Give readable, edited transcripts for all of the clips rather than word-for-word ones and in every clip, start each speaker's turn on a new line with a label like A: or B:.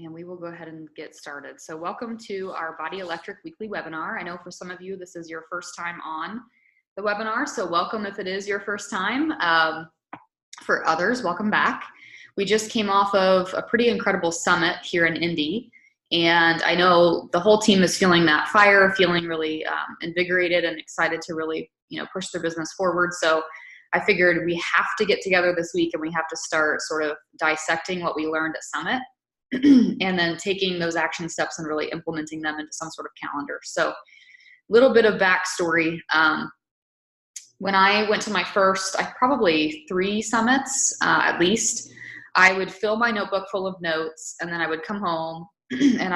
A: And we will go ahead and get started. So welcome to our Body Electric weekly webinar. I know for some of you, this is your first time on the webinar, so welcome if it is your first time. For others, welcome back. We just came off of a pretty incredible summit here in Indy, and I know the whole team is feeling that fire, feeling really invigorated and excited to really, push their business forward. So I figured we have to get together this week and we have to start sort of dissecting what we learned at Summit and then taking those action steps and really implementing them into some sort of calendar. So a little bit of backstory. When I went to my first, probably 3 summits at least, I would fill my notebook full of notes and then I would come home and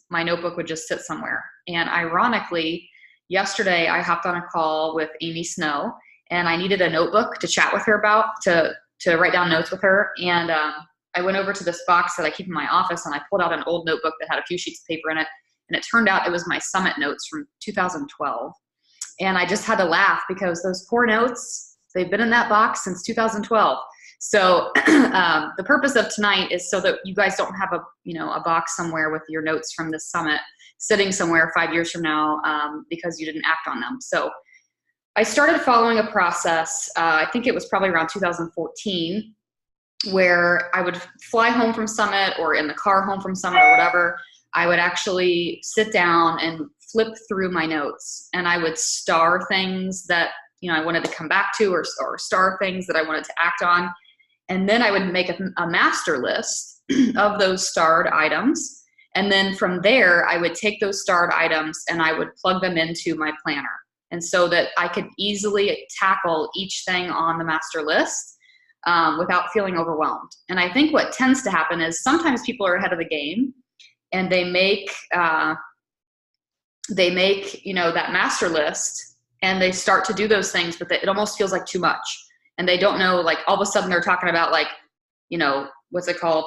A: my notebook would just sit somewhere. And ironically, yesterday I hopped on a call with Amy Snow and I needed a notebook to chat with her about, to write down notes with her. And I went over to this box that I keep in my office and I pulled out an old notebook that had a few sheets of paper in it. And it turned out it was my summit notes from 2012. And I just had to laugh because those poor notes, they've been in that box since 2012. So the purpose of tonight is so that you guys don't have a box somewhere with your notes from this summit sitting somewhere 5 years from now because you didn't act on them. So I started following a process, I think it was probably around 2014, where I would fly home from Summit or in the car home from Summit or whatever. I would actually sit down and flip through my notes and I would star things that I wanted to come back to or star things that I wanted to act on. And then I would make a master list of those starred items. And then from there, I would take those starred items and I would plug them into my planner. And so that I could easily tackle each thing on the master list without feeling overwhelmed. And I think what tends to happen is sometimes people are ahead of the game and they make that master list and they start to do those things, but it almost feels like too much. And they don't know, like all of a sudden they're talking about what's it called?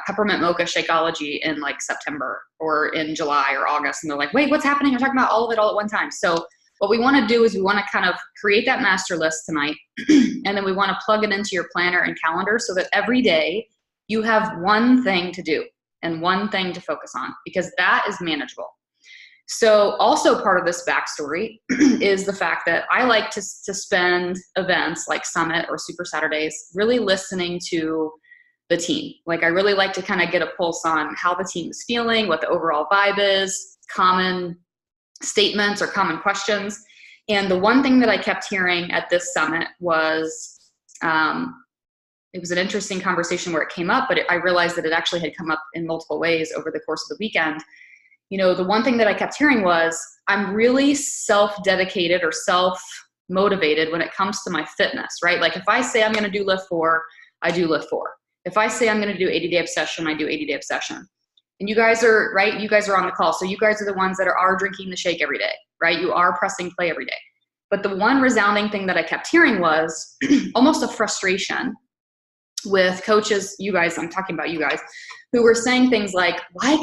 A: Peppermint mocha Shakeology in September or in July or August. And they're like, wait, what's happening? You're talking about all of it all at one time. So what we want to do is we want to kind of create that master list tonight, and then we want to plug it into your planner and calendar so that every day you have one thing to do and one thing to focus on, because that is manageable. So also part of this backstory is the fact that I like to spend events like Summit or Super Saturdays really listening to the team. I really like to kind of get a pulse on how the team is feeling, what the overall vibe is, common statements or common questions. And the one thing that I kept hearing at this summit was, it was an interesting conversation where it came up, but I realized that it actually had come up in multiple ways over the course of the weekend. The one thing that I kept hearing was, I'm really self-dedicated or self-motivated when it comes to my fitness, right? If I say I'm going to do Lift 4, I do Lift 4. If I say I'm going to do 80-day obsession, I do 80-day obsession. And you guys are, right? You guys are on the call. So you guys are the ones that are drinking the shake every day, right? You are pressing play every day. But the one resounding thing that I kept hearing was almost a frustration with coaches, you guys, I'm talking about you guys, who were saying things like, why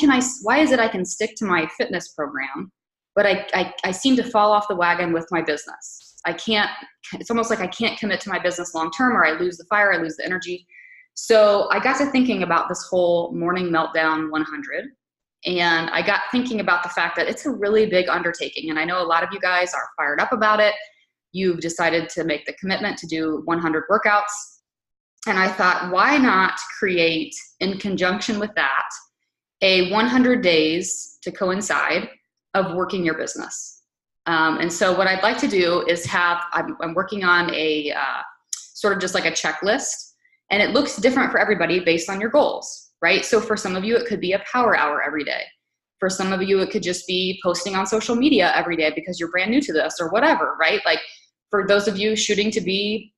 A: is it I can stick to my fitness program, but I seem to fall off the wagon with my business. It's almost like I can't commit to my business long-term, or I lose the fire, I lose the energy. So I got to thinking about this whole Morning Meltdown 100, and I got thinking about the fact that it's a really big undertaking, and I know a lot of you guys are fired up about it. You've decided to make the commitment to do 100 workouts, and I thought, why not create, in conjunction with that, a 100 days to coincide of working your business. And so what I'd like to do is I'm working on a sort of just like a checklist. And it looks different for everybody based on your goals, right? So for some of you, it could be a power hour every day. For some of you, it could just be posting on social media every day because you're brand new to this or whatever, right? For those of you shooting to be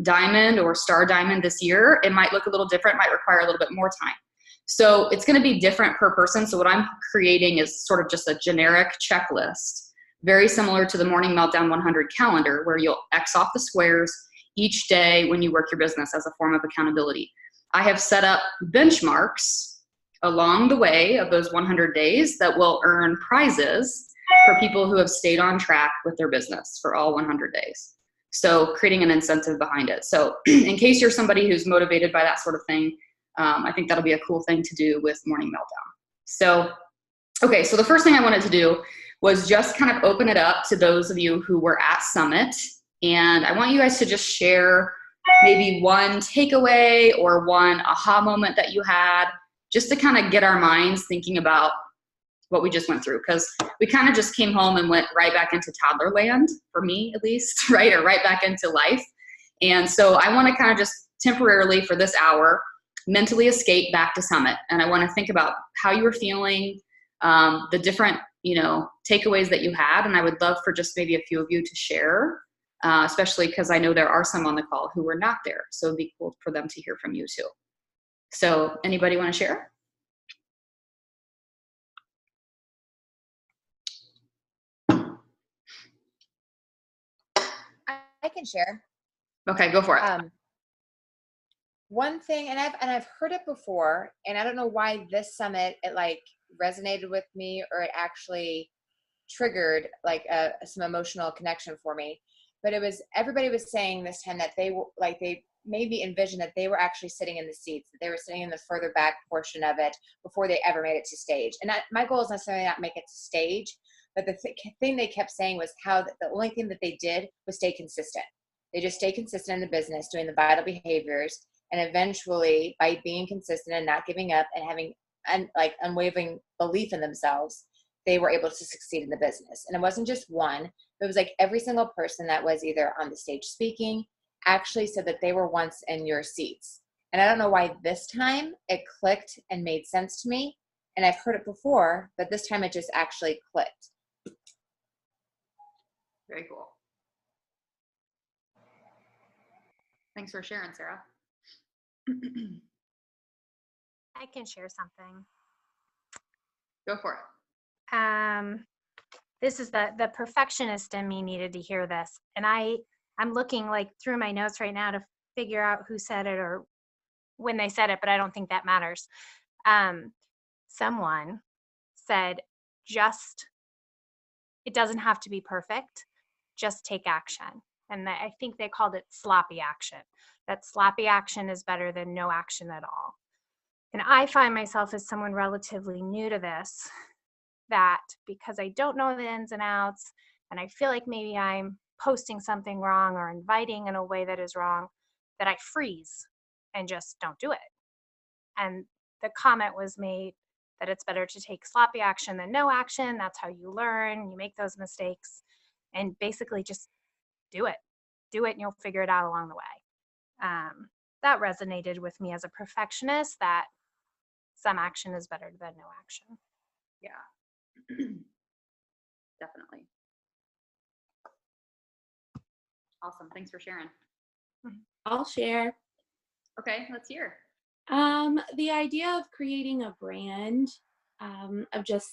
A: diamond or star diamond this year, it might look a little different, might require a little bit more time. So it's going to be different per person. So what I'm creating is sort of just a generic checklist, very similar to the Morning Meltdown 100 calendar, where you'll X off the squares each day when you work your business as a form of accountability. I have set up benchmarks along the way of those 100 days that will earn prizes for people who have stayed on track with their business for all 100 days. So creating an incentive behind it. So in case you're somebody who's motivated by that sort of thing, I think that'll be a cool thing to do with Morning Meltdown. So, okay, so the first thing I wanted to do was just kind of open it up to those of you who were at Summit. And I want you guys to just share maybe one takeaway or one aha moment that you had, just to kind of get our minds thinking about what we just went through. Because we kind of just came home and went right back into toddler land, for me at least, right? Or right back into life. And so I want to kind of just temporarily for this hour, mentally escape back to Summit. And I want to think about how you were feeling, the different, takeaways that you had. And I would love for just maybe a few of you to share, especially because I know there are some on the call who were not there. So it'd be cool for them to hear from you too. So anybody want to share?
B: I can share.
A: Okay, go for it.
B: One thing, and I've heard it before, and I don't know why this summit, it like resonated with me, or it actually triggered like some emotional connection for me. But it was, everybody was saying this time that they made me envision that they were actually sitting in the seats, that they were sitting in the further back portion of it before they ever made it to stage. And my goal is necessarily not make it to stage, but the thing they kept saying was how the only thing that they did was stay consistent. They just stay consistent in the business, doing the vital behaviors. And eventually, by being consistent and not giving up and having unwavering belief in themselves, they were able to succeed in the business. And it wasn't just one, it was like every single person that was either on the stage speaking actually said that they were once in your seats. And I don't know why this time it clicked and made sense to me. And I've heard it before, but this time it just actually clicked.
A: Very cool. Thanks for sharing, Sarah.
C: I can share something.
A: Go for it.
C: This is the perfectionist in me needed to hear this. And I'm looking like through my notes right now to figure out who said it or when they said it, but I don't think that matters. Someone said, it doesn't have to be perfect, just take action. And I think they called it sloppy action. That sloppy action is better than no action at all. And I find myself as someone relatively new to this, that because I don't know the ins and outs, and I feel like maybe I'm posting something wrong or inviting in a way that is wrong, that I freeze and just don't do it. And the comment was made that it's better to take sloppy action than no action. That's how you learn, you make those mistakes, and basically just do it and you'll figure it out along the way. That resonated with me as a perfectionist, that some action is better than no action.
A: Yeah. Definitely. Awesome. Thanks for sharing.
D: I'll share.
A: Okay, let's hear.
D: The idea of creating a brand, of just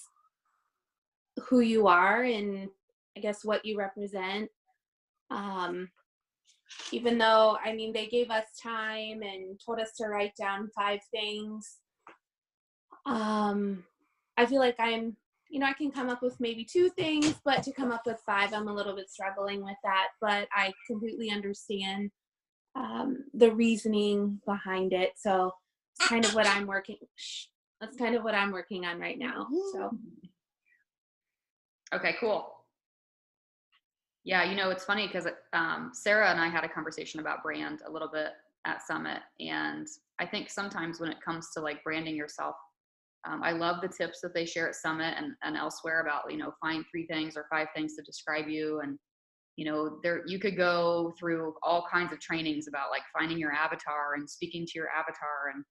D: who you are and I guess what you represent. Even though, they gave us time and told us to write down 5 things. I feel like I can come up with maybe 2 things, but to come up with 5, I'm a little bit struggling with that. But I completely understand the reasoning behind it. So it's kind of what I'm working. That's kind of what I'm working on right now. So.
A: Okay, cool. Yeah, it's funny because Sarah and I had a conversation about brand a little bit at Summit, and I think sometimes when it comes to like branding yourself, I love the tips that they share at Summit and elsewhere about, find 3 things or 5 things to describe you. And, you could go through all kinds of trainings about like finding your avatar and speaking to your avatar and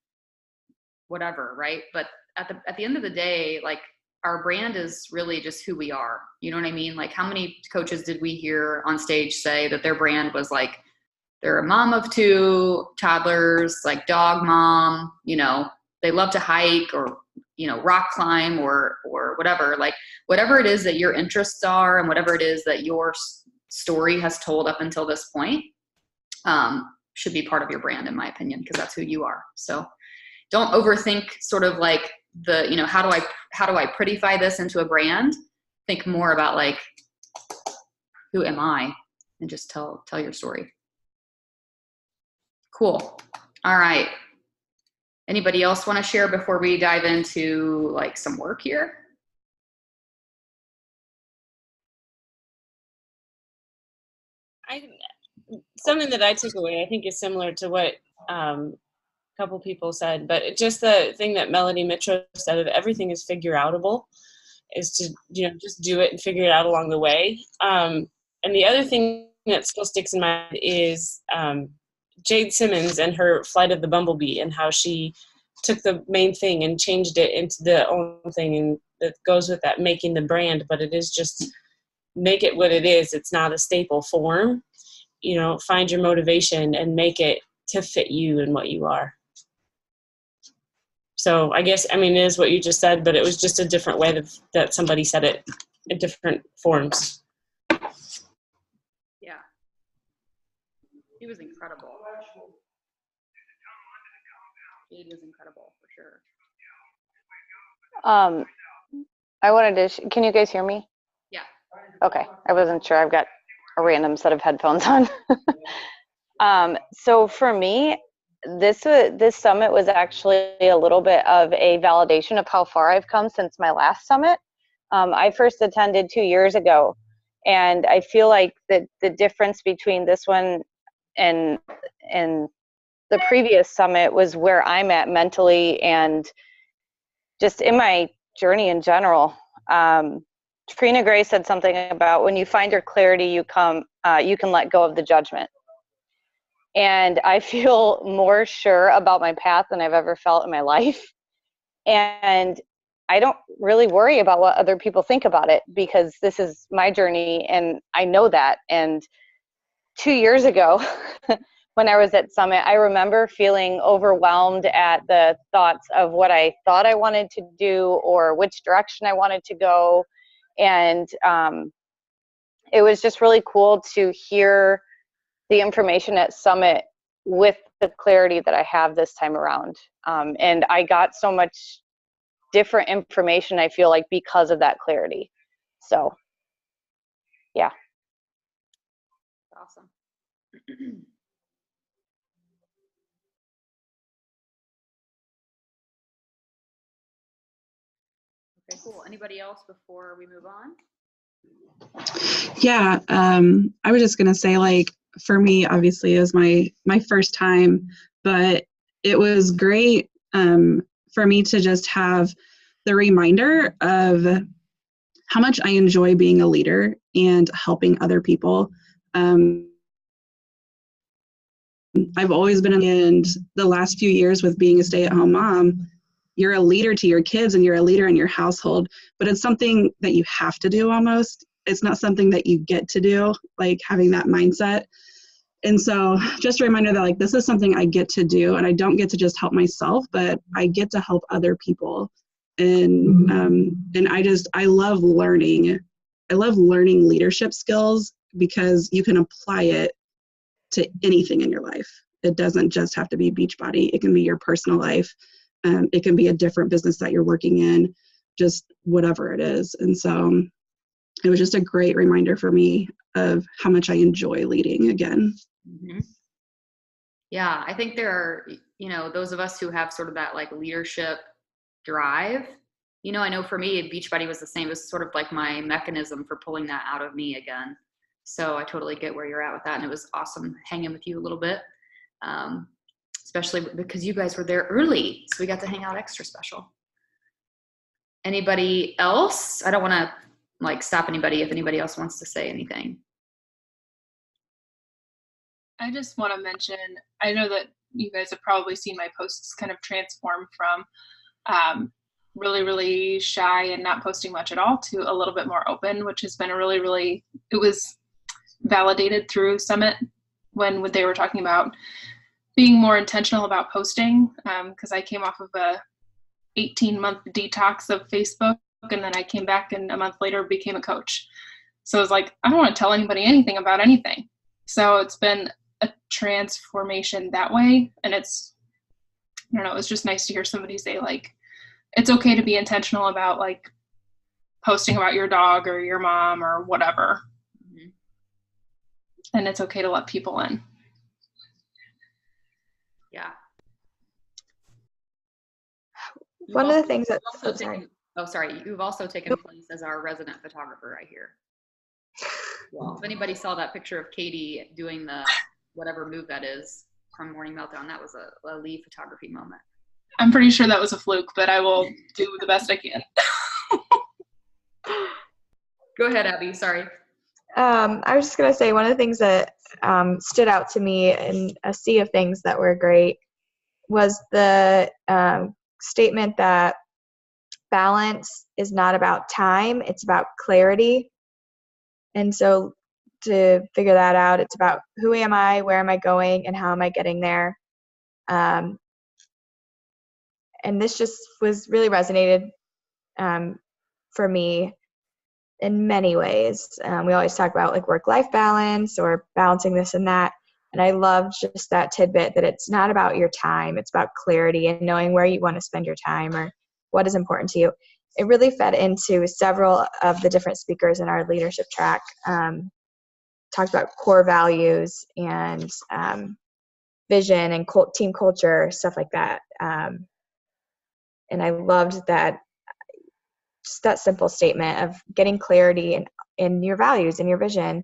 A: whatever, right? But at the end of the day, like our brand is really just who we are. You know what I mean? Like how many coaches did we hear on stage say that their brand was like, they're a mom of 2 toddlers, like dog mom, they love to hike or, rock climb or whatever, like whatever it is that your interests are and whatever it is that your story has told up until this point, should be part of your brand, in my opinion, because that's who you are. So don't overthink sort of like the, how do I prettify this into a brand? Think more about like, who am I? And just tell your story. Cool. All right. Anybody else want to share before we dive into like some work here?
E: Something that I took away, I think, is similar to what a couple people said, but just the thing that Melanie Mitchell said of everything is figure outable, is to, just do it and figure it out along the way. And the other thing that still sticks in my mind is Jade Simmons and her Flight of the Bumblebee, and how she took the main thing and changed it into the own thing, and that goes with that, making the brand, but it is just make it what it is. It's not a staple form. Find your motivation and make it to fit you and what you are. So I guess, it is what you just said, but it was just a different way that somebody said it in different forms.
A: Yeah. He was incredible. Jade was incredible for sure.
F: I wanted to, can you guys hear me?
A: Yeah.
F: Okay. I wasn't sure. I've got a random set of headphones on. So for me, this summit was actually a little bit of a validation of how far I've come since my last summit. I first attended 2 years ago, and I feel like the difference between this one and the previous summit was where I'm at mentally and just in my journey in general. Trina Gray said something about when you find your clarity, you can let go of the judgment. And I feel more sure about my path than I've ever felt in my life. And I don't really worry about what other people think about it, because this is my journey and I know that. And 2 years ago, when I was at Summit, I remember feeling overwhelmed at the thoughts of what I thought I wanted to do or which direction I wanted to go. And it was just really cool to hear the information at Summit with the clarity that I have this time around. And I got so much different information, I feel like, because of that clarity. So, yeah.
A: Awesome. Okay, cool. Anybody else before we move on?
G: Yeah, I was just gonna say, like, for me, obviously, it was my first time, but it was great for me to just have the reminder of how much I enjoy being a leader and helping other people. I've always been in the last few years with being a stay-at-home mom. You're a leader to your kids and you're a leader in your household, but it's something that you have to do almost. It's not something that you get to do, like having that mindset. And so just a reminder that, like, this is something I get to do, and I don't get to just help myself, but I get to help other people. And I love learning. I love learning leadership skills because you can apply it to anything in your life. It doesn't just have to be Beachbody. It can be your personal life. It can be a different business that you're working in, just whatever it is. And so it was just a great reminder for me of how much I enjoy leading again.
A: Mm-hmm. Yeah, I think there are, those of us who have sort of that like leadership drive. I know for me, Beachbody was the same. It was sort of like my mechanism for pulling that out of me again. So I totally get where you're at with that. And it was awesome hanging with you a little bit, especially because you guys were there early. So we got to hang out extra special. Anybody else? I don't want to stop anybody if anybody else wants to say anything.
H: I just want to mention, I know that you guys have probably seen my posts kind of transform from really, really shy and not posting much at all to a little bit more open, which has been it was validated through Summit when they were talking about being more intentional about posting, because I came off of a 18-month detox of Facebook, and then I came back and a month later became a coach. So I was like, I don't want to tell anybody anything about anything. So it's been a transformation that way. And it's just nice to hear somebody say, like, it's okay to be intentional about like posting about your dog or your mom or whatever. Mm-hmm. And it's okay to let people in.
A: Yeah.
I: one of the things that,
A: you've also taken place as our resident photographer, I hear. Well, if anybody saw that picture of Katie doing the whatever move that is from Morning Meltdown, that was a Lee photography moment.
H: I'm pretty sure that was a fluke, but I will do the best I can.
A: Go ahead, Abby. Sorry.
I: I was just going to say one of the things that stood out to me in a sea of things that were great was the statement that balance is not about time, it's about clarity. And so to figure that out, it's about who am I, where am I going, and how am I getting there. And this just was really resonated for me in many ways. We always talk about like work-life balance or balancing this and that. And I loved just that tidbit that it's not about your time, it's about clarity and knowing where you want to spend your time or what is important to you. It really fed into several of the different speakers in our leadership track. Talked about core values and vision and team culture, stuff like that. And I loved that, just that simple statement of getting clarity in your values and your vision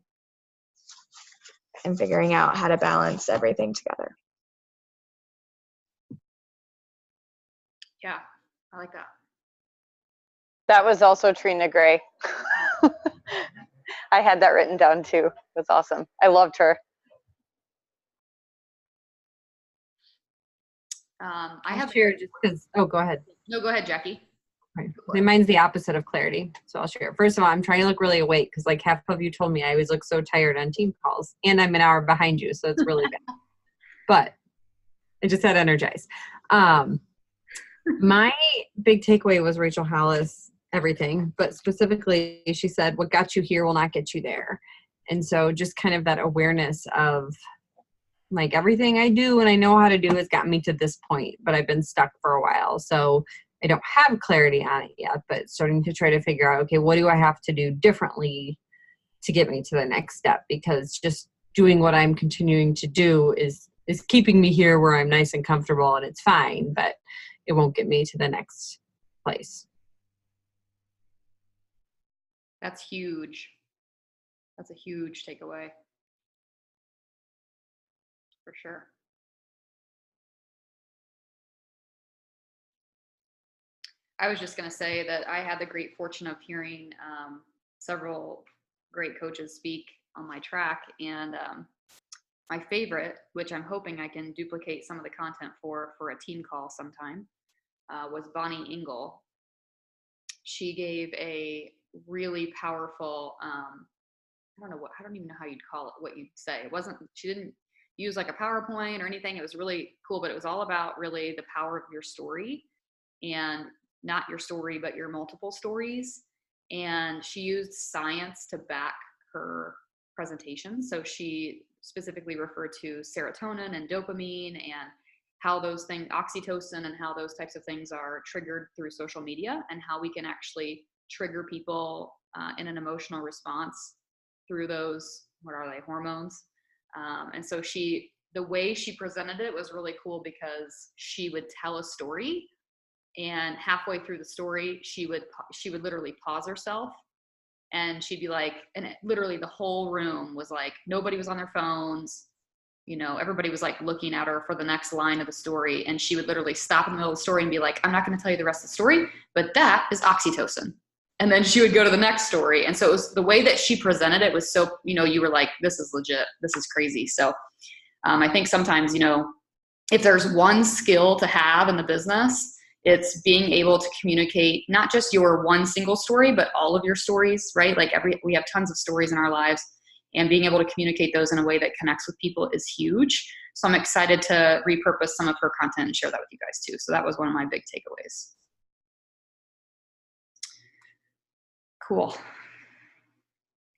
I: and figuring out how to balance everything together.
A: Yeah, I like that.
F: That was also Trina Gray. I had that written down too. That's awesome. I loved her.
A: I have
J: share just because. Oh, go ahead.
A: No, go ahead, Jackie.
J: Right. Mine's the opposite of clarity, so I'll share. First of all, I'm trying to look really awake because like half of you told me I always look so tired on team calls, and I'm an hour behind you, so it's really bad. But I just had energized. My big takeaway was Rachel Hollis, everything, but specifically she said, what got you here will not get you there. And so just kind of that awareness of like everything I do and I know how to do has got me to this point, but I've been stuck for a while. So I don't have clarity on it yet, but starting to try to figure out, okay, what do I have to do differently to get me to the next step? Because just doing what I'm continuing to do is keeping me here where I'm nice and comfortable and it's fine, but it won't get me to the next place.
A: That's huge. That's a huge takeaway. For sure. I was just going to say that I had the great fortune of hearing several great coaches speak on my track, and my favorite, which I'm hoping I can duplicate some of the content for a team call sometime, was Bonnie Engel. She gave a really powerful, I don't even know how you'd call it, what you'd say. She didn't use like a PowerPoint or anything. It was really cool, but it was all about really the power of your story, and not your story, but your multiple stories. And she used science to back her presentation. So she specifically referred to serotonin and dopamine and how those things, oxytocin, and how those types of things are triggered through social media, and how we can actually trigger people in an emotional response through those, what are they, hormones. And so the way she presented it was really cool, because she would tell a story, and halfway through the story, she would literally pause herself, and she'd be like, and literally the whole room was like, nobody was on their phones, everybody was like looking at her for the next line of the story. And she would literally stop in the middle of the story and be like, I'm not going to tell you the rest of the story, but that is oxytocin. And then she would go to the next story. And so it was the way that she presented it was so, you were like, this is legit, this is crazy. So I think sometimes, if there's one skill to have in the business, it's being able to communicate not just your one single story, but all of your stories, right? Like we have tons of stories in our lives, and being able to communicate those in a way that connects with people is huge. So I'm excited to repurpose some of her content and share that with you guys too. So that was one of my big takeaways. Cool.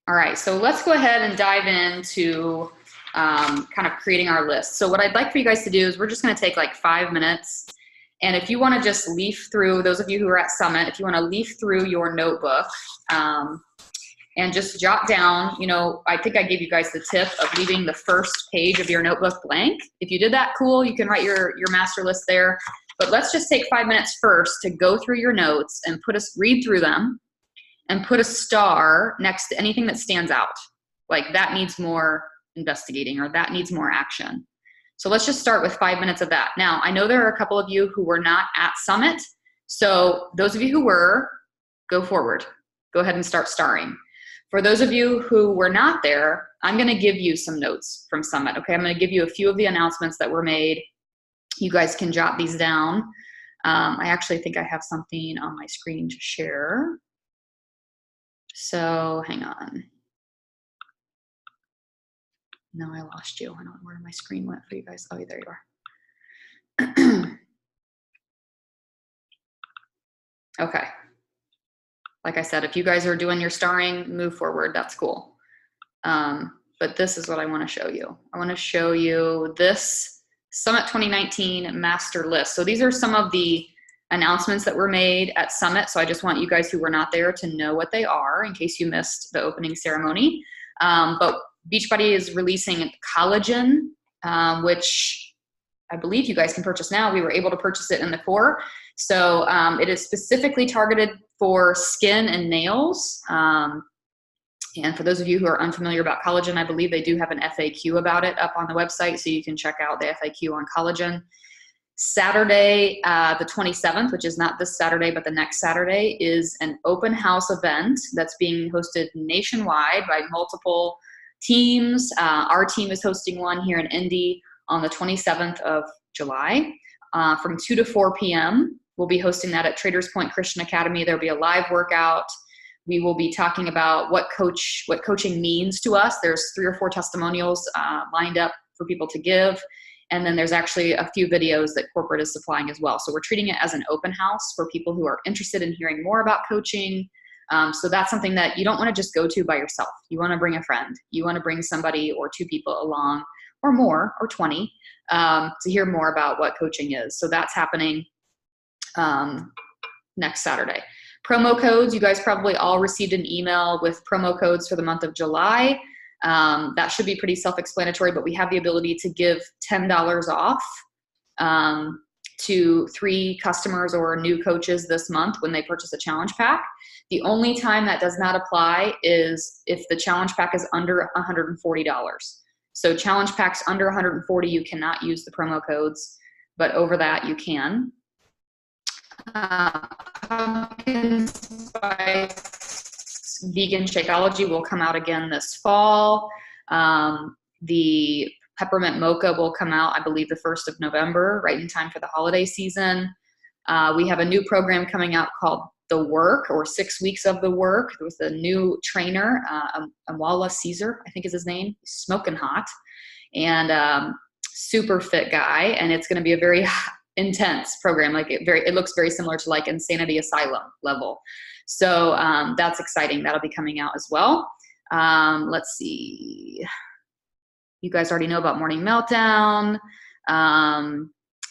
A: All right, so let's go ahead and dive into kind of creating our list. So what I'd like for you guys to do is we're just going to take like 5 minutes. And if you want to just leaf through, those of you who are at Summit, if you want to leaf through your notebook and just jot down, I think I gave you guys the tip of leaving the first page of your notebook blank. If you did that, cool, you can write your master list there. But let's just take 5 minutes first to go through your notes and read through them and put a star next to anything that stands out. Like that needs more investigating or that needs more action. So let's just start with 5 minutes of that. Now, I know there are a couple of you who were not at Summit. So those of you who were, go forward. Go ahead and start starring. For those of you who were not there, I'm going to give you some notes from Summit. Okay, I'm going to give you a few of the announcements that were made. You guys can jot these down. I actually think I have something on my screen to share. So hang on. No, I lost you. I don't know where my screen went for you guys. Oh, there you are. Okay. Like I said, if you guys are doing your starring, move forward. That's cool. But this is what I want to show you. I want to show you this Summit 2019 master list. So these are some of the announcements that were made at Summit. So I just want you guys who were not there to know what they are in case you missed the opening ceremony. But Beachbody is releasing collagen, which I believe you guys can purchase now. We were able to purchase it in the core. So it is specifically targeted for skin and nails. And for those of you who are unfamiliar about collagen, I believe they do have an FAQ about it up on the website, so you can check out the FAQ on collagen. Saturday, the 27th, which is not this Saturday, but the next Saturday, is an open house event that's being hosted nationwide by multiple teams. Our team is hosting one here in Indy on the 27th of July from 2 to 4 p.m. We'll be hosting that at Traders Point Christian Academy. There'll be a live workout. We will be talking about what coaching means to us. There's 3 or 4 testimonials lined up for people to give. And then there's actually a few videos that corporate is supplying as well. So we're treating it as an open house for people who are interested in hearing more about coaching. So that's something that you don't want to just go to by yourself. You want to bring a friend. You want to bring somebody or 2 people along or more or 20 to hear more about what coaching is. So that's happening next Saturday. Promo codes, you guys probably all received an email with promo codes for the month of July. That should be pretty self-explanatory, but we have the ability to give $10 off to 3 customers or new coaches this month when they purchase a challenge pack. The only time that does not apply is if the challenge pack is under $140. So challenge packs under $140, you cannot use the promo codes, but over that you can. Pumpkin Spice Vegan Shakeology will come out again this fall. The Peppermint Mocha will come out, I believe, the 1st of November, right in time for the holiday season. We have a new program coming out called The Work, or 6 Weeks of the Work, with a new trainer, Amwala Caesar, I think is his name, smoking hot, and super fit guy, and it's going to be a very intense program. Like it looks very similar to like Insanity Asylum level. So that's exciting. That'll be coming out as well. Let's see. You guys already know about Morning Meltdown.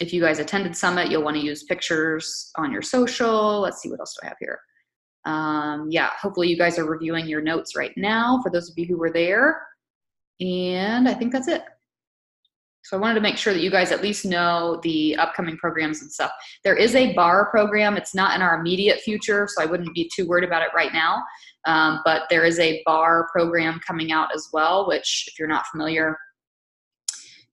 A: If you guys attended Summit, you'll want to use pictures on your social. Let's see, what else do I have here? Yeah, hopefully you guys are reviewing your notes right now for those of you who were there. And I think that's it. So I wanted to make sure that you guys at least know the upcoming programs and stuff. There is a bar program. It's not in our immediate future, so I wouldn't be too worried about it right now. But there is a bar program coming out as well, which, if you're not familiar,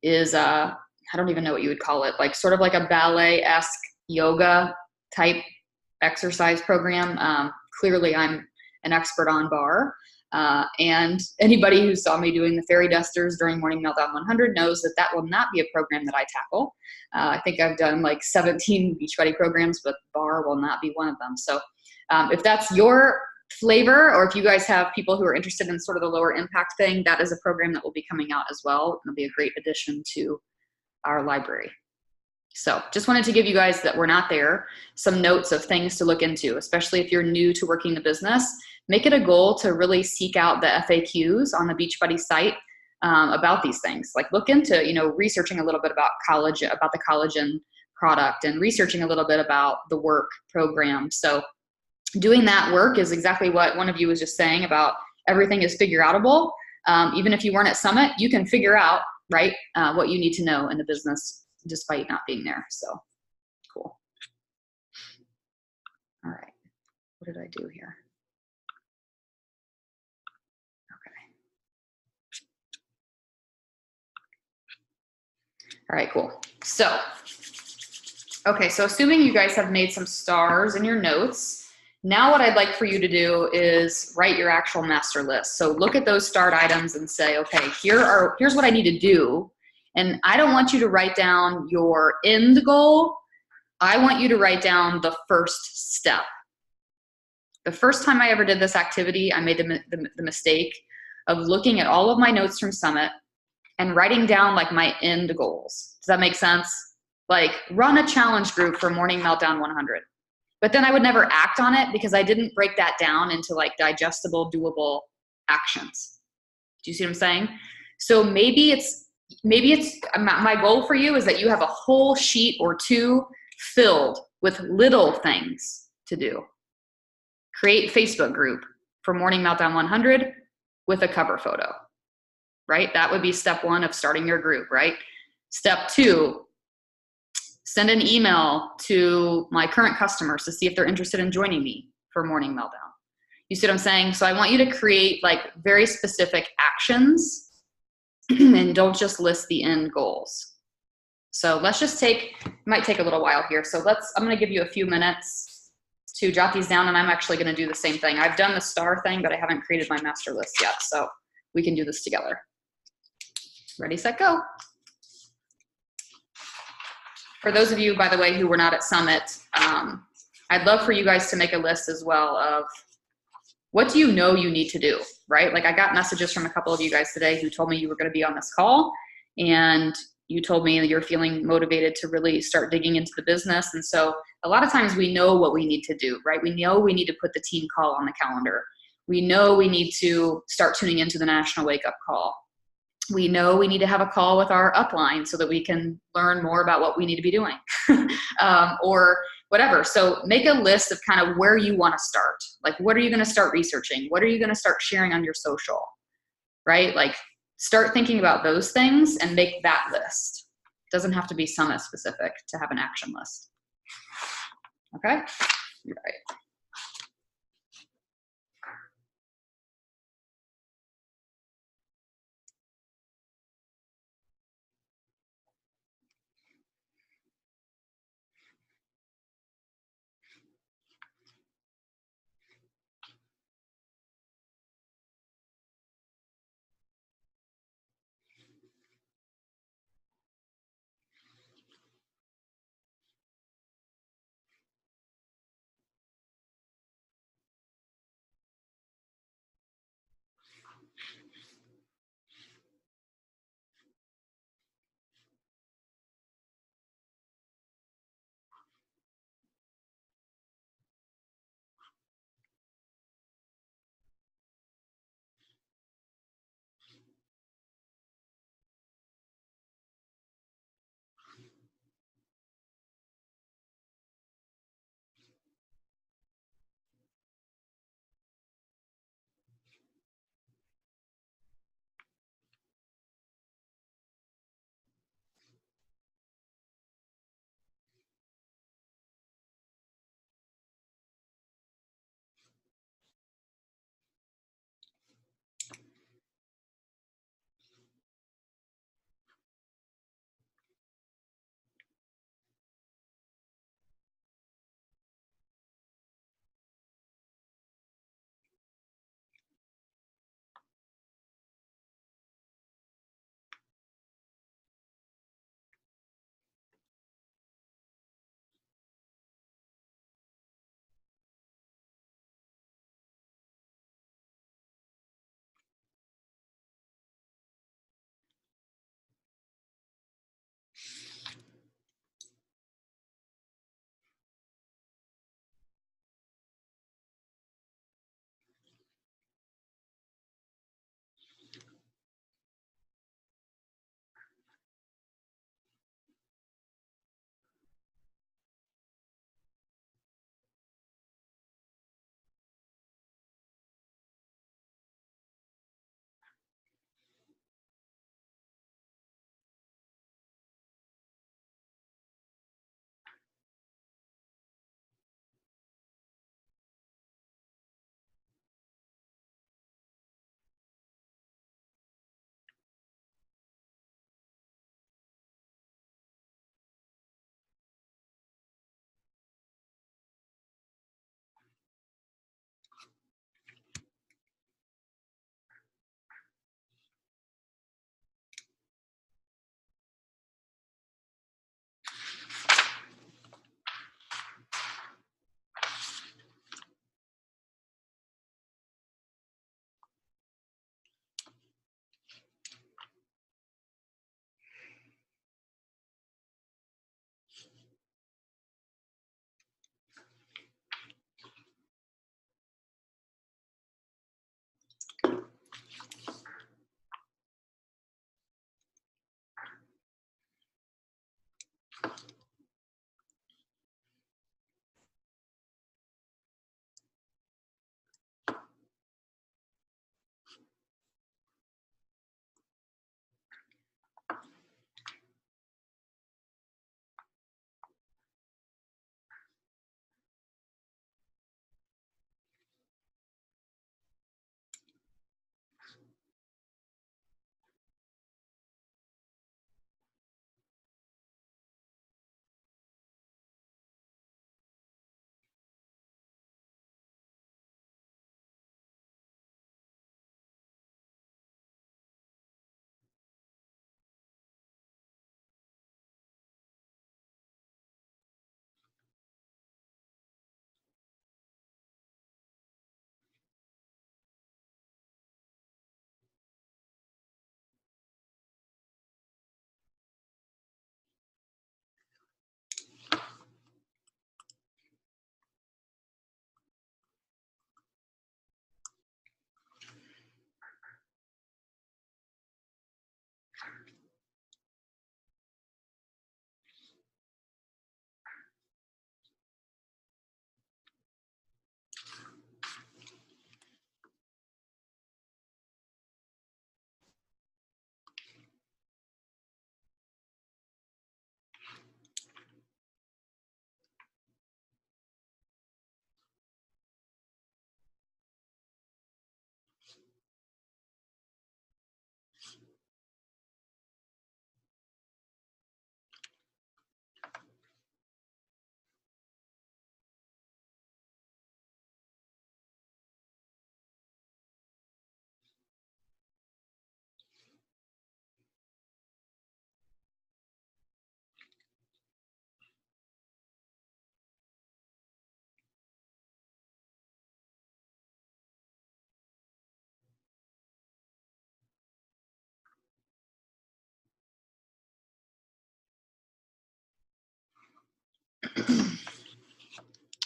A: is, I don't even know what you would call it, like sort of like a ballet-esque yoga type exercise program. Clearly I'm an expert on bar. And anybody who saw me doing the fairy dusters during Morning Meltdown 100 knows that that will not be a program that I tackle. I think I've done like 17 Beachbody programs, but bar will not be one of them. So if that's your flavor, or if you guys have people who are interested in sort of the lower impact thing, that is a program that will be coming out as well. It'll be a great addition to our library. So just wanted to give you guys that were not there some notes of things to look into, especially if you're new to working the business. Make it a goal to really seek out the FAQs on the Beachbody site about these things. Like look into, researching a little bit about the collagen product, and researching a little bit about the work program. So doing that work is exactly what one of you was just saying about everything is figure outable. Even if you weren't at Summit, you can figure out, right, what you need to know in the business despite not being there. So cool. what did I do here? All right, cool. So, okay, so assuming you guys have made some stars in your notes, now what I'd like for you to do is write your actual master list. So look at those starred items and say, okay, here's what I need to do. And I don't want you to write down your end goal. I want you to write down the first step. The first time I ever did this activity, I made the mistake of looking at all of my notes from Summit and writing down like my end goals. Does that make sense? Like run a challenge group for Morning Meltdown 100. But then I would never act on it because I didn't break that down into like digestible, doable actions. Do you see what I'm saying? So maybe it's my goal for you is that you have a whole sheet or two filled with little things to do. Create Facebook group for Morning Meltdown 100 with a cover photo, right? That would be step one of starting your group, right? Step two, send an email to my current customers to see if they're interested in joining me for Morning Meltdown. You see what I'm saying? So I want you to create like very specific actions and don't just list the end goals. So let's just it might take a little while here. So I'm gonna give you a few minutes to jot these down, and I'm actually gonna do the same thing. I've done the star thing, but I haven't created my master list yet. So we can do this together. Ready, set, go. For those of you, by the way, who were not at Summit, I'd love for you guys to make a list as well of what do you know you need to do, right? Like I got messages from a couple of you guys today who told me you were going to be on this call, and you told me that you're feeling motivated to really start digging into the business. And so a lot of times we know what we need to do, right? We know we need to put the team call on the calendar. We know we need to start tuning into the National Wake Up Call. We know we need to have a call with our upline so that we can learn more about what we need to be doing or whatever. So make a list of kind of where you want to start. Like, what are you going to start researching? What are you going to start sharing on your social, right? Like start thinking about those things and make that list. It doesn't have to be Summit specific to have an action list. Okay? All right.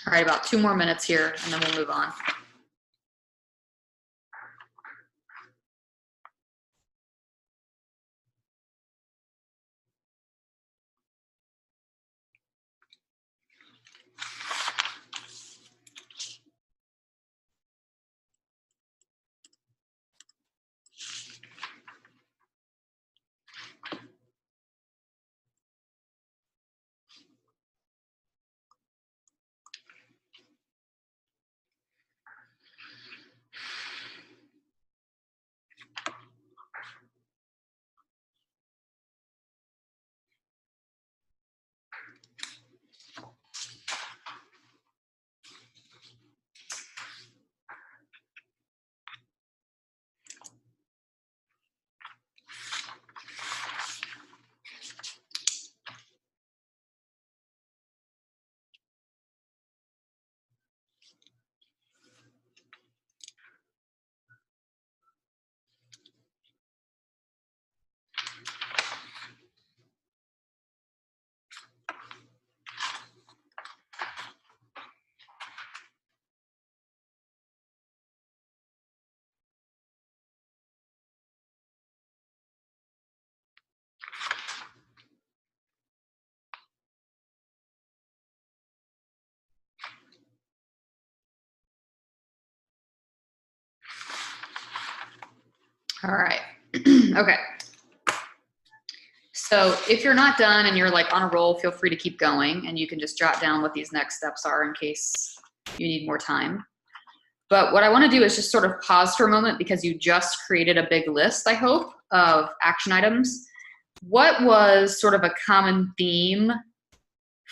A: All right, about 2 more minutes here, and then we'll move on. All right. Okay. So if you're not done and you're like on a roll, feel free to keep going, and you can just jot down what these next steps are in case you need more time. But what I want to do is just sort of pause for a moment, because you just created a big list, I hope, of action items. What was sort of a common theme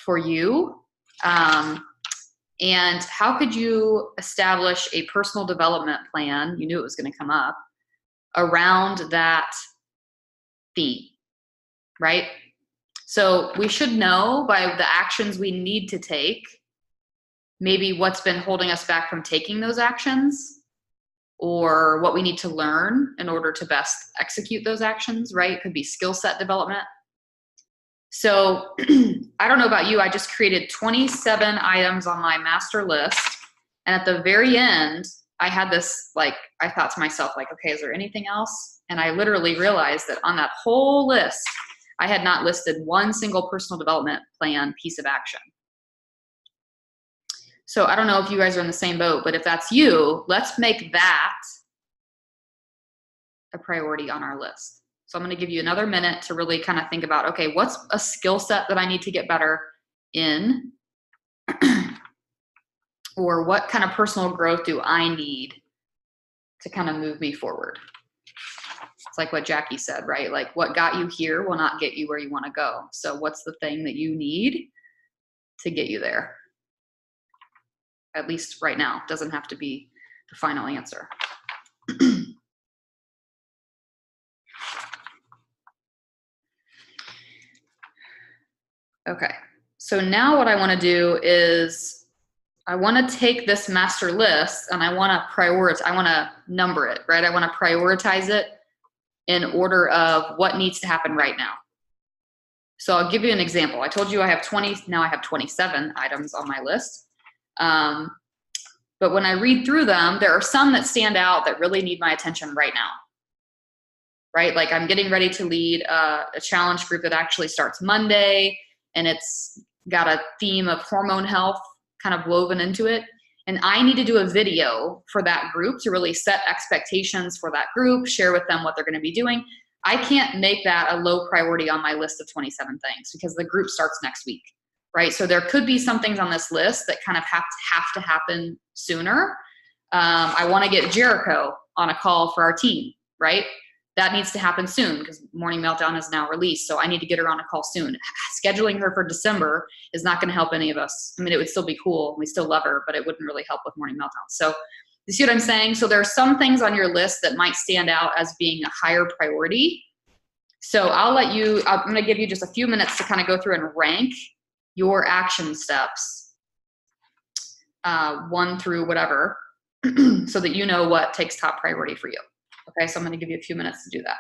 A: for you? And how could you establish a personal development plan? You knew it was going to come up around that theme, right? So we should know by the actions we need to take, maybe what's been holding us back from taking those actions, or what we need to learn in order to best execute those actions, right? It could be skill set development. So I don't know about you, I just created 27 items on my master list. And at the very end, I had this, like, I thought to myself, like, okay, is there anything else? And I literally realized that on that whole list, I had not listed one single personal development plan piece of action. So I don't know if you guys are in the same boat, but if that's you, let's make that a priority on our list. So I'm going to give you another minute to really kind of think about, okay, what's a skill set that I need to get better in? Or what kind of personal growth do I need to kind of move me forward? It's like what Jackie said, right? Like, what got you here will not get you where you want to go. So what's the thing that you need to get you there? At least right now. It doesn't have to be the final answer. Okay, so now what I want to do is I want to take this master list and I want to prioritize, I want to number it, right? I want to prioritize it in order of what needs to happen right now. So I'll give you an example. I told you I have 20, now I have 27 items on my list. But when I read through them, there are some that stand out that really need my attention right now. Right? Like, I'm getting ready to lead a challenge group that actually starts Monday, and it's got a theme of hormone health kind of woven into it. And I need to do a video for that group to really set expectations for that group, share with them what they're going to be doing. I can't make that a low priority on my list of 27 things because the group starts next week, right? So there could be some things on this list that kind of have to happen sooner. I want to get Jericho on a call for our team, right? That needs to happen soon because Morning Meltdown is now released. So I need to get her on a call soon. Scheduling her for December is not going to help any of us. I mean, it would still be cool. We still love her, but it wouldn't really help with Morning Meltdown. So you see what I'm saying? So there are some things on your list that might stand out as being a higher priority. So I'm going to give you just a few minutes to kind of go through and rank your action steps, 1 through whatever, so that you know what takes top priority for you. Okay, so I'm going to give you a few minutes to do that.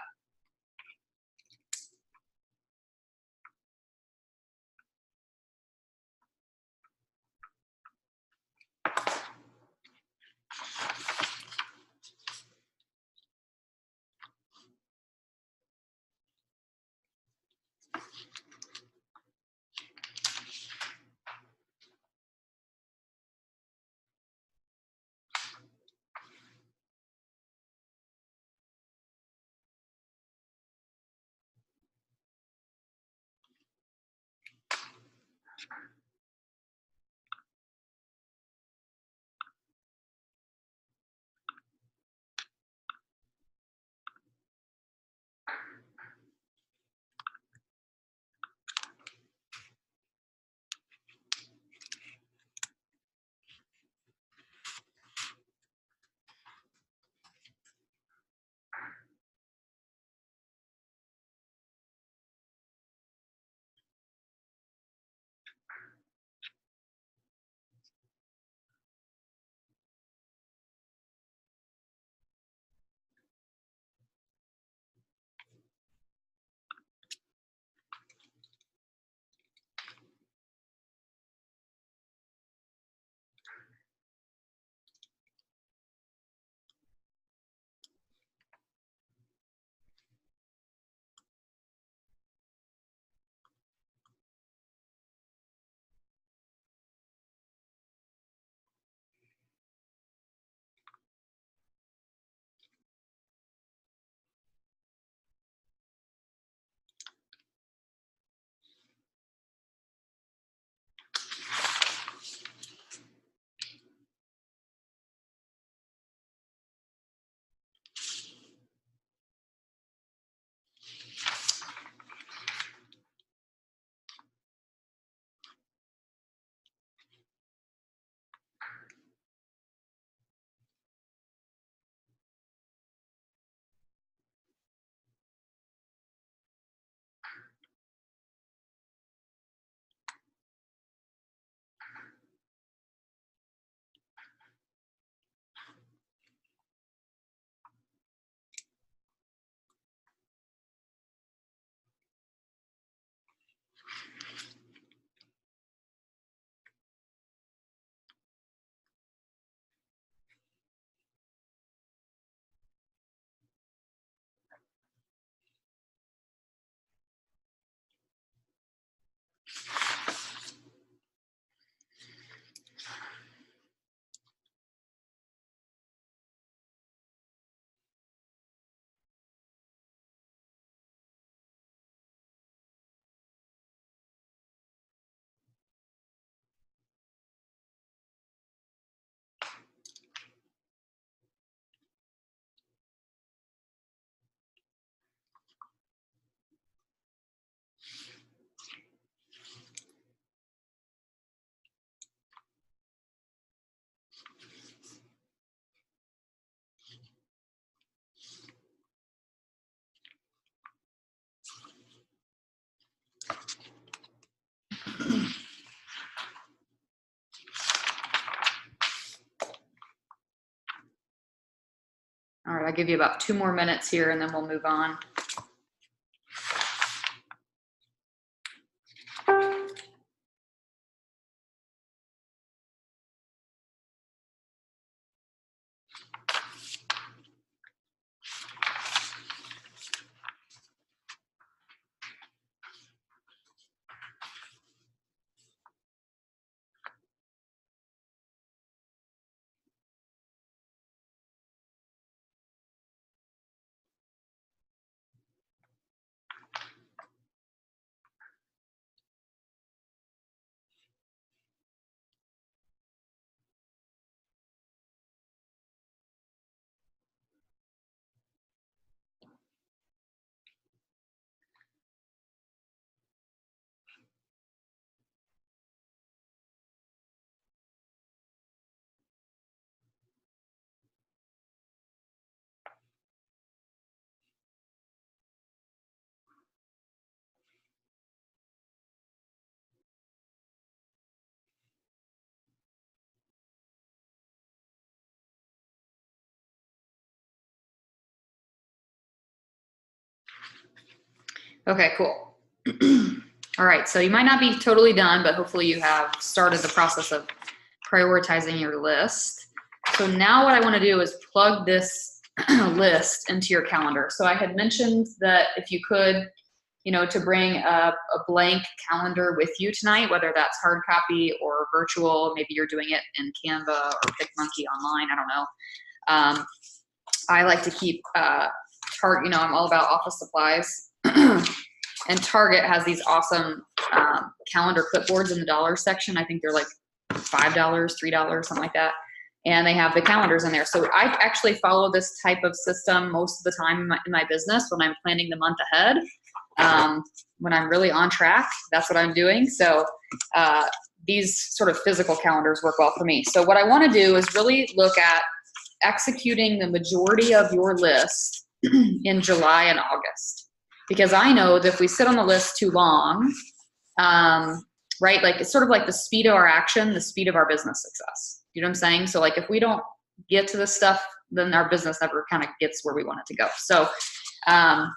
A: All right, I'll give you about 2 more minutes here and then we'll move on. Okay, cool. All right, so you might not be totally done, but hopefully you have started the process of prioritizing your list. So now what I want to do is plug this list into your calendar. So I had mentioned that if you could, you know, to bring a blank calendar with you tonight, whether that's hard copy or virtual, maybe you're doing it in Canva or PicMonkey online, I don't know. I like to keep Target, you know, I'm all about office supplies. And Target has these awesome calendar clipboards in the dollar section. I think they're like $5, $3, something like that. And they have the calendars in there. So I actually follow this type of system most of the time in my business when I'm planning the month ahead. When I'm really on track, that's what I'm doing. So these sort of physical calendars work well for me. So what I want to do is really look at executing the majority of your list in July and August. Because I know that if we sit on the list too long, right, like it's sort of like the speed of our action, the speed of our business success. You know what I'm saying? So like if we don't get to this stuff, then our business never kind of gets where we want it to go. So I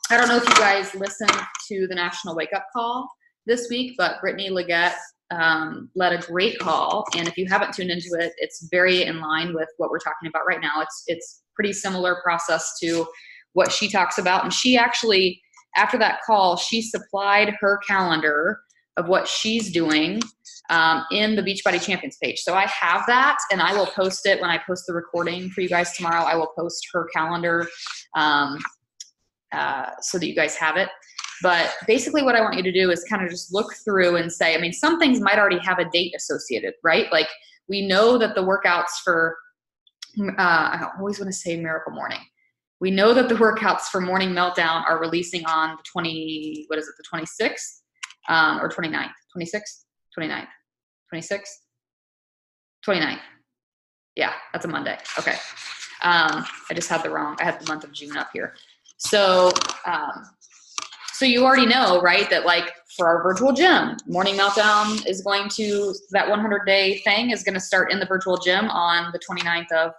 A: don't know if you guys listened to the National Wake Up Call this week, but Brittany Leggett led a great call. And if you haven't tuned into it, it's very in line with what we're talking about right now. It's pretty similar process to what she talks about. And she actually, after that call, she supplied her calendar of what she's doing in the Beachbody Champions page. So I have that, and I will post it when I post the recording for you guys tomorrow. I will post her calendar so that you guys have it. But basically what I want you to do is kind of just look through and say, I mean, some things might already have a date associated, right? Like we know that the workouts for, I always want to say Miracle Morning. We know that the workouts for Morning Meltdown are releasing on the 26th or 29th, 26th, 29th, 26th, 29th. Yeah, that's a Monday. Okay. I just had I had the month of June up here. So, so you already know, right, that like for our virtual gym, Morning Meltdown is going to, that 100-day thing is going to start in the virtual gym on the 29th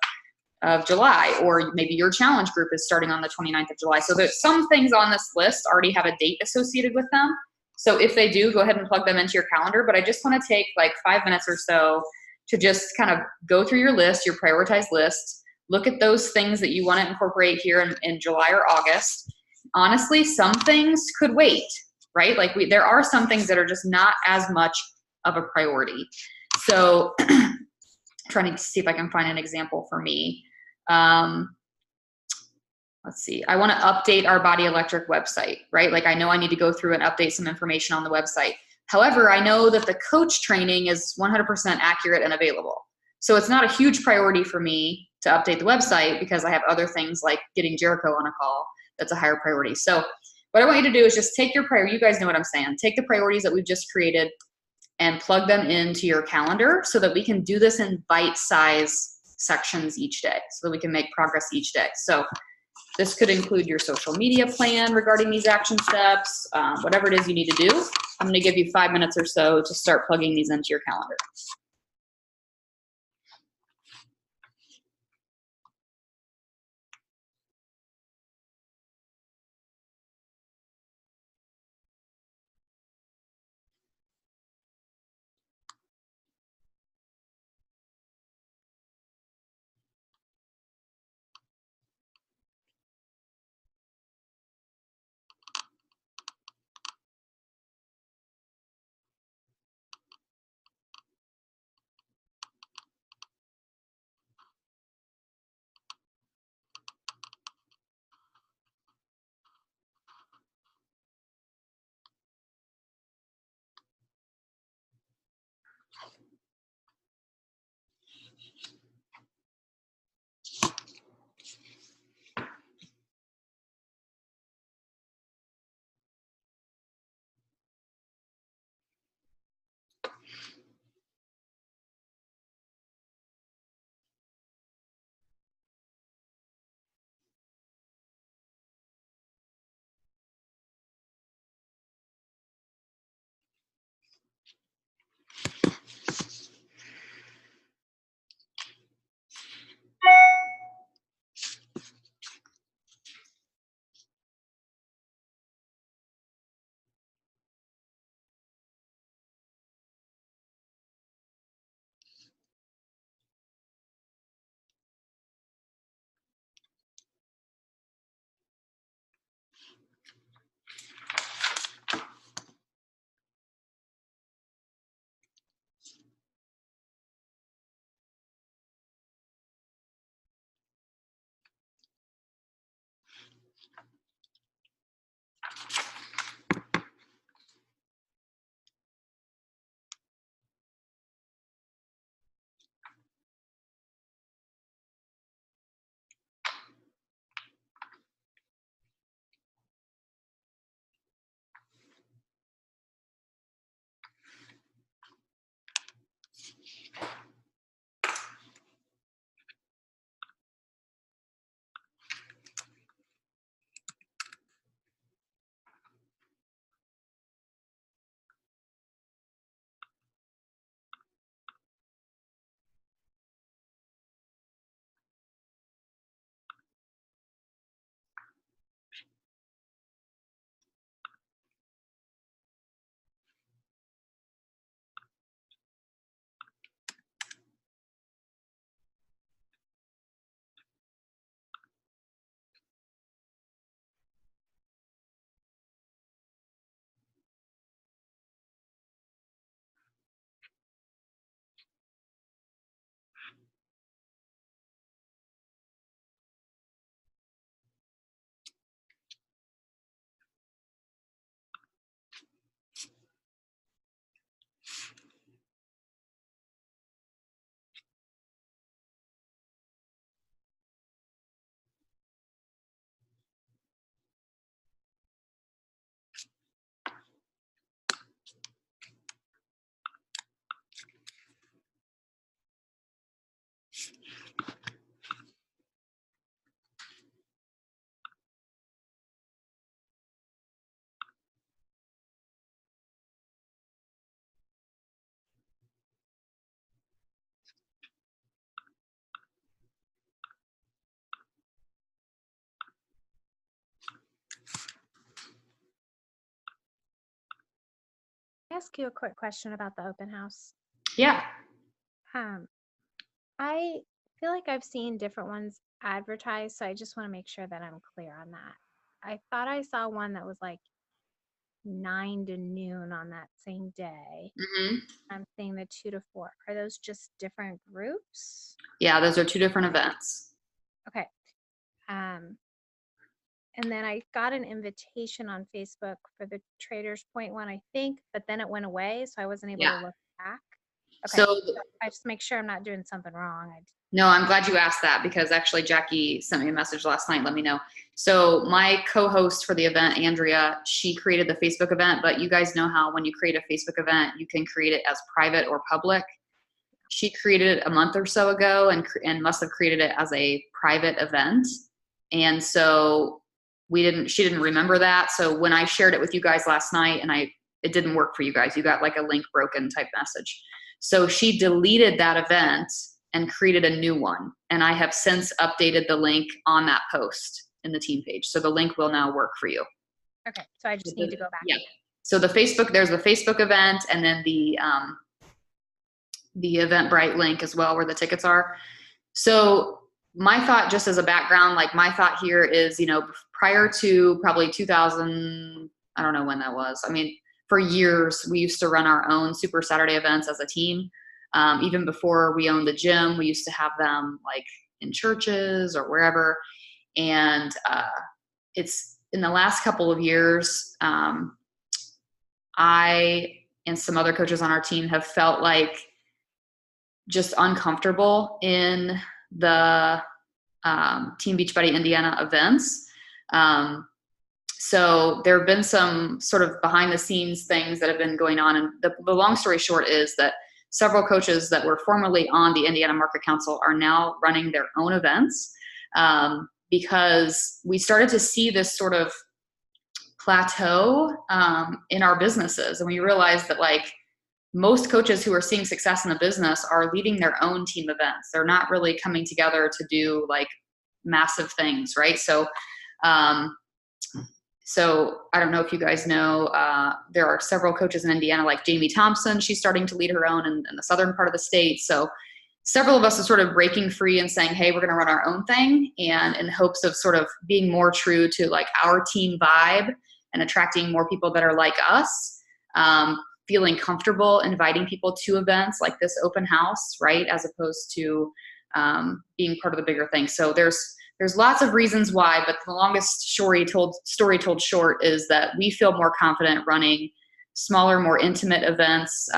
A: of July, or maybe your challenge group is starting on the 29th of July. So there's some things on this list already have a date associated with them. So if they do, go ahead and plug them into your calendar. But I just want to take like 5 minutes or so to just kind of go through your list, your prioritized list, look at those things that you want to incorporate here in July or August. Honestly, some things could wait, right? Like there are some things that are just not as much of a priority. So trying to see if I can find an example for me. Let's see. I want to update our Body Electric website, right? Like I know I need to go through and update some information on the website. However, I know that the coach training is 100% accurate and available. So it's not a huge priority for me to update the website because I have other things like getting Jericho on a call that's a higher priority. So what I want you to do is just take your priority. You guys know what I'm saying. Take the priorities that we've just created and plug them into your calendar so that we can do this in bite-size sections each day so that we can make progress each day. So this could include your social media plan regarding these action steps, whatever it is you need to do. I'm going to give you 5 minutes or so to start plugging these into your calendar.
C: ask you a quick question about the open house?
A: Yeah.
C: I feel like I've seen different ones advertised, so I just want to make sure that I'm clear on that. I thought I saw one that was like 9 to noon on that same day.
A: Mm-hmm.
C: I'm seeing the 2 to 4. Are those just different groups?
A: Yeah, those are 2 different events.
C: Okay. And then I got an invitation on Facebook for the Traders Point one, I think, but then it went away, so I wasn't able to look back. Okay.
A: So
C: I just make sure I'm not doing something wrong.
A: no, I'm glad you asked that, because actually Jackie sent me a message last night. Let me know. So my co-host for the event, Andrea, she created the Facebook event, but you guys know how when you create a Facebook event, you can create it as private or public. She created it a month or so ago and must have created it as a private event. And so she didn't remember that. So when I shared it with you guys last night and it didn't work for you guys, you got like a link broken type message. So she deleted that event and created a new one. And I have since updated the link on that post in the team page. So the link will now work for you.
C: Okay. So I just need to go back.
A: Yeah. So there's the Facebook event, and then the Eventbrite link as well, where the tickets are. So my thought, just as a background, like my thought here is, prior to probably 2000, I don't know when that was. I mean, for years, we used to run our own Super Saturday events as a team. Even before we owned the gym, we used to have them like in churches or wherever. And it's in the last couple of years, I and some other coaches on our team have felt like just uncomfortable in the Team Beachbody Indiana events. So there have been some sort of behind the scenes things that have been going on. And the long story short is that several coaches that were formerly on the Indiana Market Council are now running their own events, because we started to see this sort of plateau in our businesses. And we realized that like most coaches who are seeing success in the business are leading their own team events. They're not really coming together to do like massive things, right? So I don't know if you guys know, there are several coaches in Indiana, like Jamie Thompson. She's starting to lead her own in the southern part of the state. So several of us are sort of breaking free and saying, hey, we're going to run our own thing, and in hopes of sort of being more true to like our team vibe and attracting more people that are like us, feeling comfortable inviting people to events like this open house, right? As opposed to being part of the bigger thing. So there's lots of reasons why, but the longest story told short is that we feel more confident running smaller, more intimate events.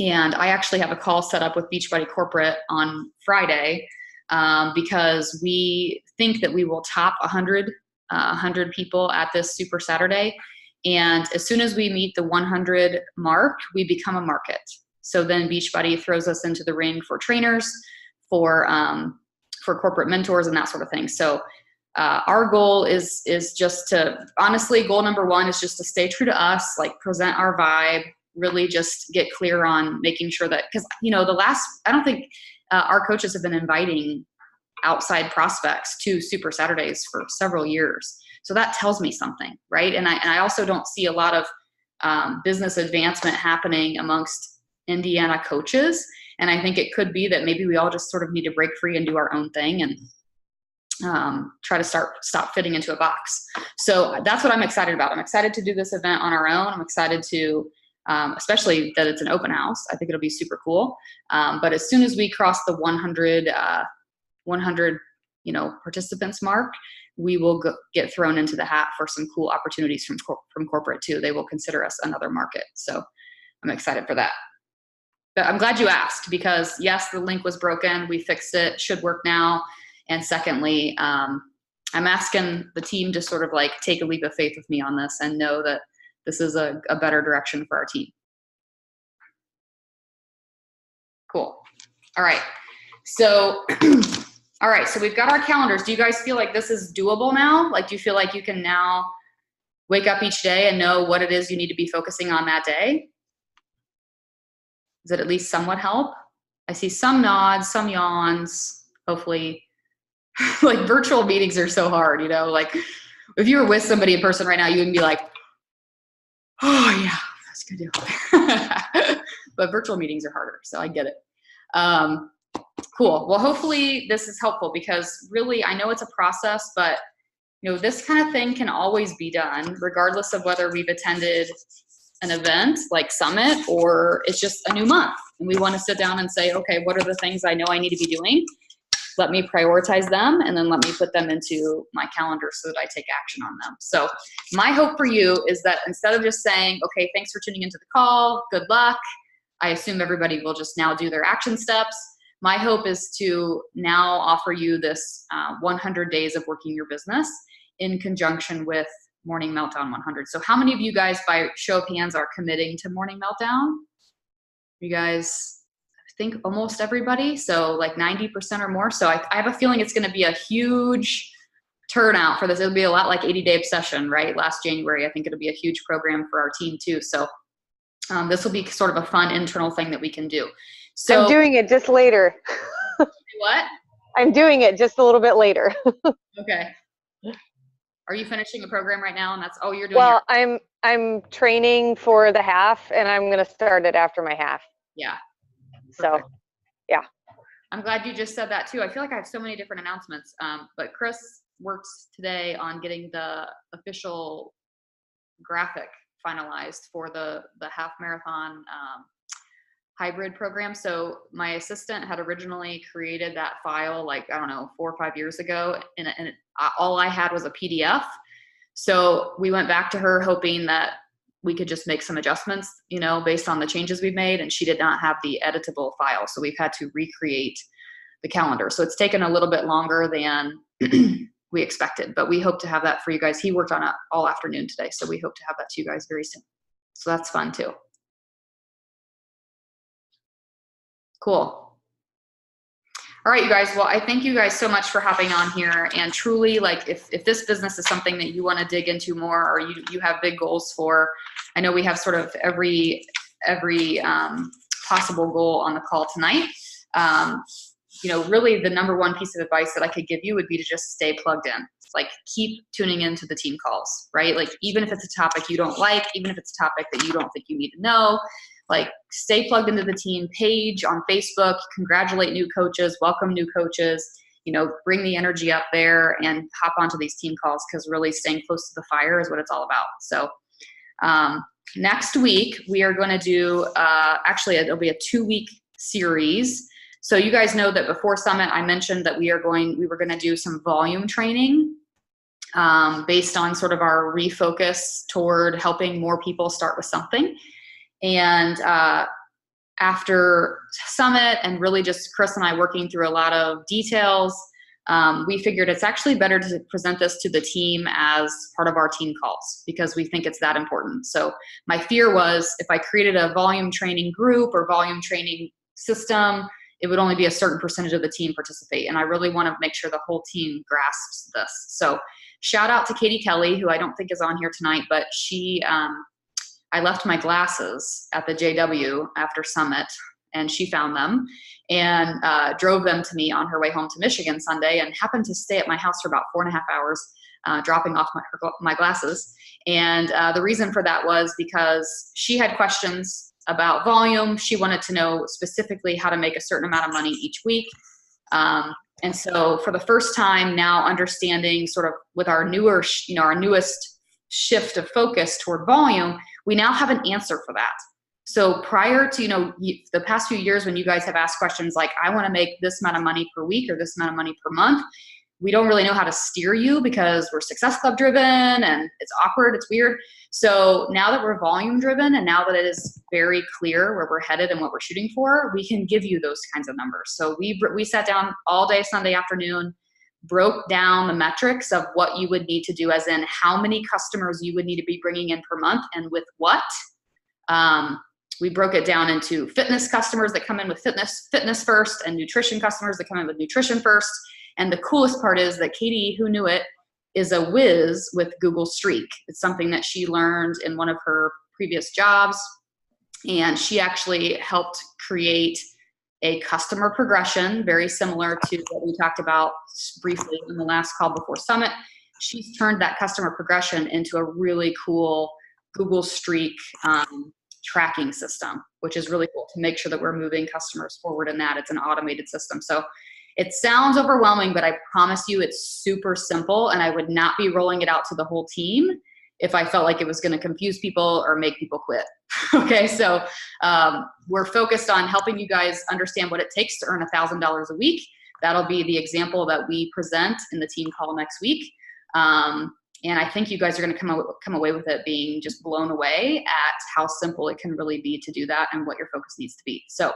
A: And I actually have a call set up with Beachbody Corporate on Friday, because we think that we will top 100 people at this Super Saturday. And as soon as we meet the 100 mark, we become a market. So then Beachbody throws us into the ring for trainers, for corporate mentors and that sort of thing. So our goal is just to, honestly, goal number one is just to stay true to us, like present our vibe, really just get clear on making sure that, because, I don't think our coaches have been inviting outside prospects to Super Saturdays for several years. So that tells me something, right? And I also don't see a lot of business advancement happening amongst Indiana coaches. And I think it could be that maybe we all just sort of need to break free and do our own thing and try to stop fitting into a box. So that's what I'm excited about. I'm excited to do this event on our own. I'm excited to, especially that it's an open house. I think it'll be super cool. But as soon as we cross the 100 participants mark, we will get thrown into the hat for some cool opportunities from corporate too. They will consider us another market. So I'm excited for that. But I'm glad you asked, because yes, the link was broken. We fixed it, should work now. And secondly, I'm asking the team to sort of like take a leap of faith with me on this and know that this is a better direction for our team. Cool. All right. So, all right. So we've got our calendars. Do you guys feel like this is doable now? Like, do you feel like you can now wake up each day and know what it is you need to be focusing on that day? Does it at least somewhat help? I see some nods, some yawns, hopefully. Like virtual meetings are so hard, like if you were with somebody in person right now, you would be like, oh yeah, I do. But virtual meetings are harder, so I get it. Cool. Well, hopefully this is helpful because really, I know it's a process, but this kind of thing can always be done regardless of whether we've attended an event like Summit or it's just a new month. And we want to sit down and say, okay, what are the things I know I need to be doing? Let me prioritize them and then let me put them into my calendar so that I take action on them. So my hope for you is that instead of just saying, okay, thanks for tuning into the call, good luck, I assume everybody will just now do their action steps. My hope is to now offer you this 100 days of working your business in conjunction with Morning Meltdown 100. So how many of you guys, by show of hands, are committing to Morning Meltdown? You guys, I think almost everybody. So like 90% or more. So I have a feeling it's going to be a huge turnout for this. It'll be a lot like 80-Day Obsession, right? Last January, I think it'll be a huge program for our team too. So this will be sort of a fun internal thing that we can do. So
F: I'm doing it just later.
A: What?
F: I'm doing it just a little bit later.
A: Okay. Are you finishing a program right now? And that's, oh, you're doing
F: Well, I'm training for the half and I'm going to start it after my half.
A: Yeah.
F: So,
A: Perfect.
F: yeah.
A: I'm glad you just said that too. I feel like I have so many different announcements. But Chris worked today on getting the official graphic finalized for the half marathon hybrid program. So my assistant had originally created that file like, I don't know, 4 or 5 years ago. And all I had was a PDF. So we went back to her hoping that we could just make some adjustments, based on the changes we've made. And she did not have the editable file. So we've had to recreate the calendar. So it's taken a little bit longer than we expected, but we hope to have that for you guys. He worked on it all afternoon today. So we hope to have that to you guys very soon. So that's fun too. Cool. All right, you guys. Well, I thank you guys so much for hopping on here. And truly, like, if this business is something that you want to dig into more, or you have big goals for, I know we have sort of every possible goal on the call tonight. Really the number one piece of advice that I could give you would be to just stay plugged in. Like, keep tuning into the team calls, right? Like, even if it's a topic you don't like, even if it's a topic that you don't think you need to know, like, stay plugged into the team page on Facebook, congratulate new coaches, welcome new coaches, bring the energy up there and hop onto these team calls, because really staying close to the fire is what it's all about. So next week we are going to do, actually it'll be a 2-week series. So you guys know that before Summit, I mentioned that we were going to do some volume training based on sort of our refocus toward helping more people start with something. And after Summit and really just Chris and I working through a lot of details, we figured it's actually better to present this to the team as part of our team calls, because we think it's that important. So my fear was if I created a volume training group or volume training system, it would only be a certain percentage of the team participate. And I really want to make sure the whole team grasps this. So shout out to Katie Kelly, who I don't think is on here tonight, but she, I left my glasses at the JW after Summit, and she found them and drove them to me on her way home to Michigan Sunday, and happened to stay at my house for about 4.5 hours, dropping off my glasses. And the reason for that was because she had questions about volume. She wanted to know specifically how to make a certain amount of money each week. And so for the first time now, understanding sort of with our our newest shift of focus toward volume, we now have an answer for that. So prior to, the past few years when you guys have asked questions like, I want to make this amount of money per week or this amount of money per month, we don't really know how to steer you because we're Success Club driven and it's awkward, it's weird. So now that we're volume driven and now that it is very clear where we're headed and what we're shooting for, we can give you those kinds of numbers. So we sat down all day Sunday afternoon, broke down the metrics of what you would need to do, as in how many customers you would need to be bringing in per month and with what. We broke it down into fitness customers that come in with fitness first, and nutrition customers that come in with nutrition first. And the coolest part is that Katie, who knew it, is a whiz with Google Streak. It's something that she learned in one of her previous jobs. And she actually helped create a customer progression, very similar to what we talked about briefly in the last call before Summit. She's turned that customer progression into a really cool Google Streak tracking system, which is really cool to make sure that we're moving customers forward in that. It's an automated system. So it sounds overwhelming, but I promise you it's super simple, and I would not be rolling it out to the whole team if I felt like it was going to confuse people or make people quit. Okay, so we're focused on helping you guys understand what it takes to earn $1,000 a week. That'll be the example that we present in the team call next week. And I think you guys are going to come away with it being just blown away at how simple it can really be to do that and what your focus needs to be. So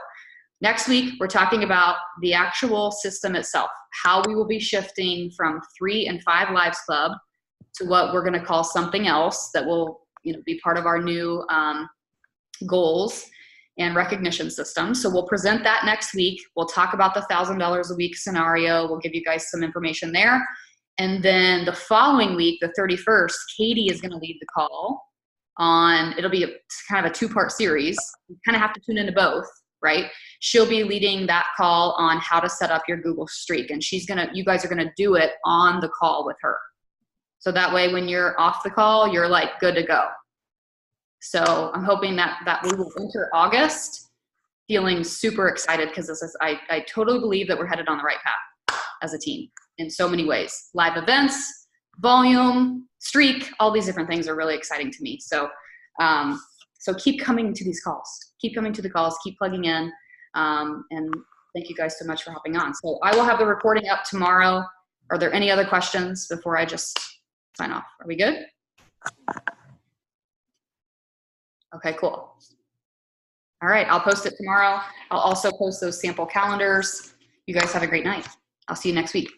A: next week, we're talking about the actual system itself, how we will be shifting from 3 and 5 Lives Club to what we're going to call something else that will, be part of our new goals and recognition system. So we'll present that next week. We'll talk about the $1,000 a week scenario. We'll give you guys some information there. And then the following week, the 31st, Katie is going to lead the call on, it'll be kind of a 2-part series. You kind of have to tune into both, right? She'll be leading that call on how to set up your Google Streak. And you guys are going to do it on the call with her. So that way, when you're off the call, you're like good to go. So I'm hoping that we will enter August feeling super excited, because I totally believe that we're headed on the right path as a team in so many ways. Live events, volume, streak, all these different things are really exciting to me. So so keep coming to these calls. Keep coming to the calls. Keep plugging in. And thank you guys so much for hopping on. So I will have the recording up tomorrow. Are there any other questions before I just sign off? Are we good? Okay, cool. All right, I'll post it tomorrow. I'll also post those sample calendars. You guys have a great night. I'll see you next week.